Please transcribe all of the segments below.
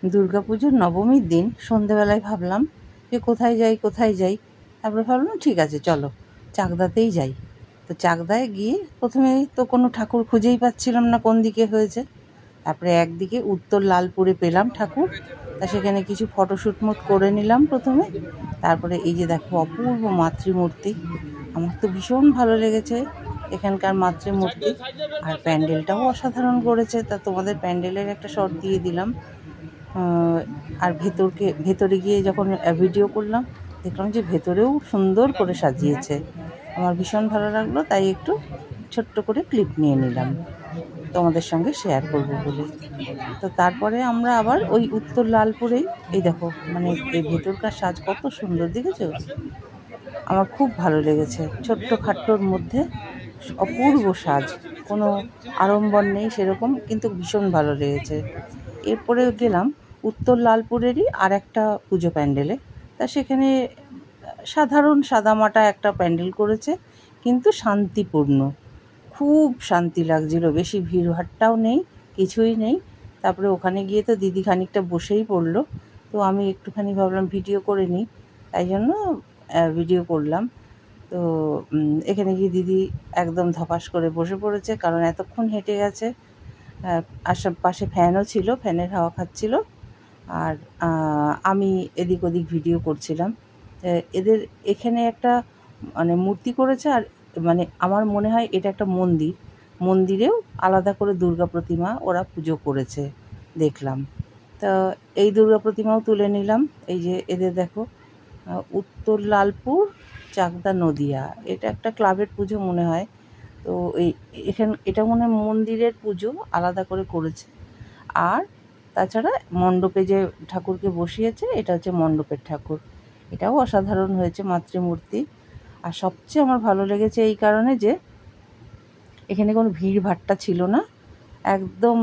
দুর্গাপুজোর নবমীর দিন সন্ধেবেলায় ভাবলাম যে কোথায় যাই। তারপরে ভাবলাম ঠিক আছে চলো চাকদাতেই যাই। তো চাকদায় গিয়ে প্রথমে তো কোনো ঠাকুর খুঁজেই পাচ্ছিলাম না কোন দিকে হয়েছে। তারপরে একদিকে উত্তর লালপুরে পেলাম ঠাকুর, তা সেখানে কিছু ফটোশ্যুট করে নিলাম প্রথমে। তারপরে এই যে দেখো অপূর্ব মাতৃমূর্তি, আমার তো ভীষণ ভালো লেগেছে এখানকার মাতৃমূর্তি। আর প্যান্ডেলটাও অসাধারণ করেছে, তা তোমাদের প্যান্ডেলের একটা শট দিয়ে দিলাম। আর ভেতরে গিয়ে যখন ভিডিও করলাম দেখলাম যে ভেতরেও সুন্দর করে সাজিয়েছে, আমার ভীষণ ভালো লাগলো, তাই একটু ছোট্ট করে ক্লিপ নিয়ে নিলাম তোমাদের সঙ্গে শেয়ার করব বলে। তো তারপরে আমরা আবার ওই উত্তর লালপুরেই এই দেখো মানে এই ভেতরকার সাজ কত সুন্দর দেখেছো, আমার খুব ভালো লেগেছে। ছোট্ট খাট্টোর মধ্যে অপূর্ব সাজ, কোনো আড়ম্বর নেই সেরকম, কিন্তু ভীষণ ভালো লেগেছে। এরপরে গেলাম উত্তর লালপুরেরই আর একটা পুজো প্যান্ডেলে, তা সেখানে সাধারণ সাদামাটা একটা প্যান্ডেল করেছে, কিন্তু শান্তিপূর্ণ, খুব শান্তি লাগছিল, বেশি ভিড়ভাট্টাও নেই, কিছুই নেই। তারপরে ওখানে গিয়ে তো দিদি খানিকটা বসেই পড়লো, তো আমি একটুখানি ভাবলাম ভিডিও করে নিই, তাই জন্য ভিডিও করলাম। তো এখানে গিয়ে দিদি একদম ধপাস করে বসে পড়েছে, কারণ এতক্ষণ হেঁটে গেছে। আশেপাশে ফ্যানও ছিল, ফ্যানের হাওয়া খাচ্ছিল, আর আমি এদিক ওদিক ভিডিও করছিলাম। এদের এখানে একটা মানে মূর্তি করেছে, আর মানে আমার মনে হয় এটা একটা মন্দিরেও আলাদা করে দুর্গা প্রতিমা ওরা পুজো করেছে দেখলাম। তো এই দুর্গা প্রতিমাও তুলে নিলাম। এই যে এদের দেখো উত্তর লালপুর চাকদা নদিয়া, এটা একটা ক্লাবের পুজো মনে হয়। তো এটা মনে হয় মন্দিরের পুজো আলাদা করে করেছে। আর তাছাড়া মণ্ডপে যে ঠাকুরকে বসিয়েছে এটা হচ্ছে মণ্ডপের ঠাকুর, এটাও অসাধারণ হয়েছে মাতৃমূর্তি। আর সবচেয়ে আমার ভালো লেগেছে এই কারণে যে এখানে কোনো ভিড়ভাট্টা ছিল না, একদম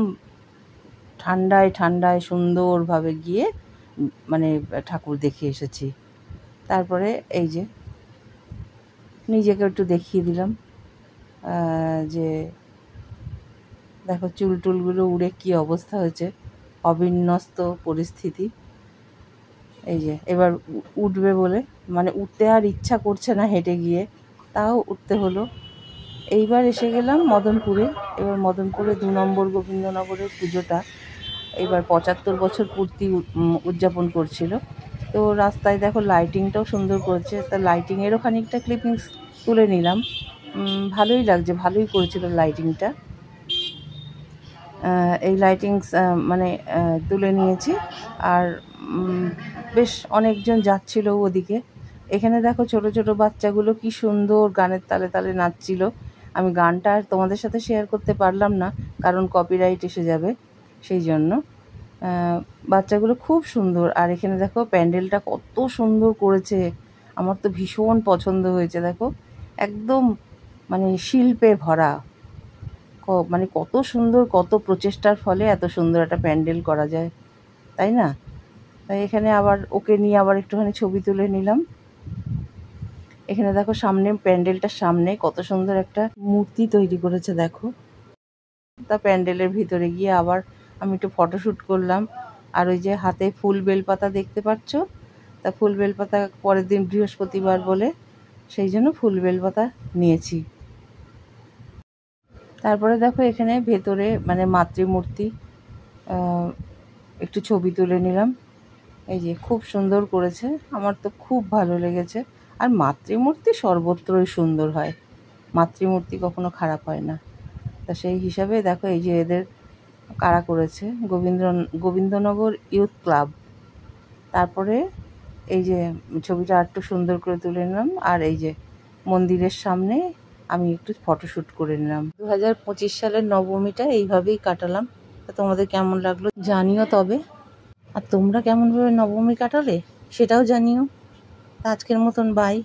ঠান্ডায় সুন্দরভাবে গিয়ে মানে ঠাকুর দেখে এসেছি। তারপরে এই যে নিজেকে একটু দেখিয়ে দিলাম, যে দেখো চুলটুলগুলো উড়ে কী অবস্থা হয়েছে, অবিন্যস্ত পরিস্থিতি। এই যে এবার উঠবে বলে মানে উঠতে আর ইচ্ছা করছে না হেঁটে গিয়ে, তাও উঠতে হলো। এইবার এসে গেলাম মদনপুরে। এবার মদনপুরে 2 নম্বর গোবিন্দনগরের পুজোটা এবার 75 বছর পূর্তি উদযাপন করছিল। তো রাস্তায় দেখো লাইটিংটাও সুন্দর করেছে, তা লাইটিংয়েরও খানিকটা ক্লিপিংস তুলে নিলাম। ভালোই লাগছে, ভালোই করেছিল লাইটিংটা। এই লাইটিংস মানে তুলে নিয়েছি। আর বেশ অনেকজন যাচ্ছিল ওদিকে। এখানে দেখো ছোট ছোট বাচ্চাগুলো কি সুন্দর গানের তালে তালে নাচছিল। আমি গানটা আর তোমাদের সাথে শেয়ার করতে পারলাম না, কারণ কপিরাইট এসে যাবে, সেই জন্য। বাচ্চাগুলো খুব সুন্দর। আর এখানে দেখো প্যান্ডেলটা কত সুন্দর করেছে, আমার তো ভীষণ পছন্দ হয়েছে। দেখো একদম মানে শিল্পে ভরা, মানে কত সুন্দর, কত প্রচেষ্টার ফলে এত সুন্দর একটা প্যান্ডেল করা যায়, তাই না? তাই এখানে আবার ওকে নিয়ে আবার একটুখানি ছবি তুলে নিলাম। এখানে দেখো সামনে প্যান্ডেলটার সামনে কত সুন্দর একটা মূর্তি তৈরি করেছে দেখো। তা প্যান্ডেলের ভিতরে গিয়ে আবার আমি একটু ফটোশ্যুট করলাম। আর ওই যে হাতে ফুল বেলপাতা দেখতে পাচ্ছ, তা ফুল বেলপাতা পরের দিন বৃহস্পতিবার বলে সেই জন্য ফুল বেলপাতা নিয়েছি। তারপরে দেখো এখানে ভেতরে মানে মাতৃমূর্তি একটু ছবি তুলে নিলাম। এই যে খুব সুন্দর করেছে, আমার তো খুব ভালো লেগেছে। আর মাতৃমূর্তি সর্বত্রই সুন্দর হয়, মাতৃমূর্তি কখনো খারাপ হয় না। তা সেই হিসাবে দেখো এই যে এদের কারা করেছে, গোবিন্দনগর ইউথ ক্লাব। তারপরে এই যে ছবিটা একটু সুন্দর করে তুলে নিলাম। আর এই যে মন্দিরের সামনে আমি একটু ফটোশ্যুট করে নিলাম। 2025 সালের নবমীটা এইভাবেই কাটালাম। তা তোমাদের কেমন লাগলো জানিও তবে, আর তোমরা কেমনভাবে নবমী কাটালে সেটাও জানিও। তা আজকের মতন বাই।